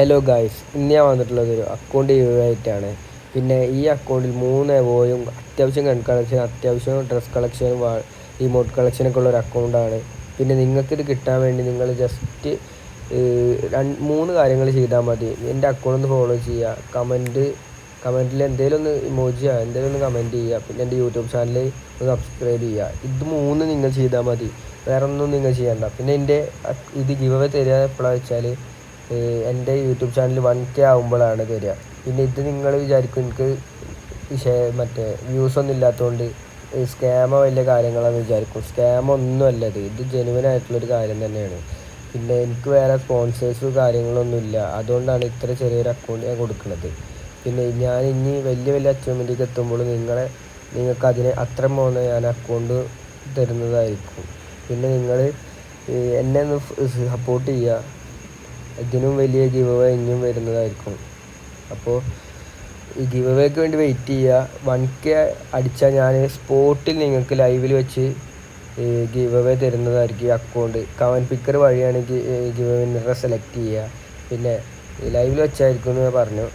Hello guys, ഇന്ന് ഞാൻ വന്നിട്ടുള്ളത് ഒരു അക്കൗണ്ട് ആയിട്ടാണ്. പിന്നെ ഈ അക്കൗണ്ടിൽ 3 എവോയും അത്യാവശ്യം ഗൺ കളക്ഷൻ, അത്യാവശ്യം ഡ്രസ് കളക്ഷനും ഇമോട്ട് കളക്ഷനൊക്കെ ഉള്ള ഒരു അക്കൗണ്ടാണ്. പിന്നെ നിങ്ങൾക്കിത് കിട്ടാൻ വേണ്ടി നിങ്ങൾ ജസ്റ്റ് 3 കാര്യങ്ങൾ ചെയ്താൽ മതി. എൻ്റെ അക്കൗണ്ട് ഒന്ന് ഫോളോ ചെയ്യുക, കമൻറ്റിൽ എന്തെങ്കിലും ഒന്ന് ഇമോജിയോ എന്തെങ്കിലും ഒന്ന് കമൻറ്റ് ചെയ്യുക. പിന്നെ എൻ്റെ യൂട്യൂബ് ചാനൽ ഒന്ന് സബ്സ്ക്രൈബ് ചെയ്യുക. ഇത് 3 നിങ്ങൾ ചെയ്താൽ മതി, വേറെ ഒന്നും നിങ്ങൾ ചെയ്യണ്ട. പിന്നെ ഇത് ഗിവ് അവേ തരിക എപ്പോഴാണെന്ന് വെച്ചാൽ എൻ്റെ യൂട്യൂബ് ചാനൽ 1K ആകുമ്പോഴാണ് തരിക. പിന്നെ ഇത് നിങ്ങൾ വിചാരിക്കും എനിക്ക് മറ്റേ വ്യൂസ് ഒന്നും ഇല്ലാത്തതുകൊണ്ട് സ്കാമോ വലിയ കാര്യങ്ങളാണെന്ന് വിചാരിക്കും. സ്കാമൊന്നുമല്ല, ഇത് ജെനുവൻ ആയിട്ടുള്ളൊരു കാര്യം തന്നെയാണ്. പിന്നെ എനിക്ക് വേറെ സ്പോൺസേഴ്സും കാര്യങ്ങളൊന്നുമില്ല, അതുകൊണ്ടാണ് ഇത്ര ചെറിയൊരു അക്കൗണ്ട് ഞാൻ കൊടുക്കുന്നത്. പിന്നെ ഞാൻ ഇനി വലിയ വലിയ അച്ചീവ്മെൻറ്റിലേക്ക് എത്തുമ്പോൾ നിങ്ങൾക്ക് അതിന് അത്ര പോകുന്ന ഞാൻ അക്കൗണ്ട് തരുന്നതായിരിക്കും. പിന്നെ നിങ്ങൾ എന്നെ ഒന്ന് സപ്പോർട്ട് ചെയ്യുക. ഇതിനും വലിയ ഗിവ് അവേ ഇനിയും വരുന്നതായിരിക്കും. അപ്പോൾ ഈ ഗിവ് അവേക്ക് വേണ്ടി വെയിറ്റ് ചെയ്യുക. 1K അടിച്ചാൽ ഞാൻ സ്പോട്ടിൽ നിങ്ങൾക്ക് ലൈവിൽ വെച്ച് ഗിവ് അവേ തരുന്നതായിരിക്കും. ഈ അക്കൗണ്ട് കമൻറ്റ് പിക്കർ വഴിയാണെങ്കിൽ ഗിവ് അവേ വിന്നറെ സെലക്ട് ചെയ്യുക. പിന്നെ ലൈവിൽ വെച്ചായിരിക്കും എന്ന് ഞാൻ പറഞ്ഞു.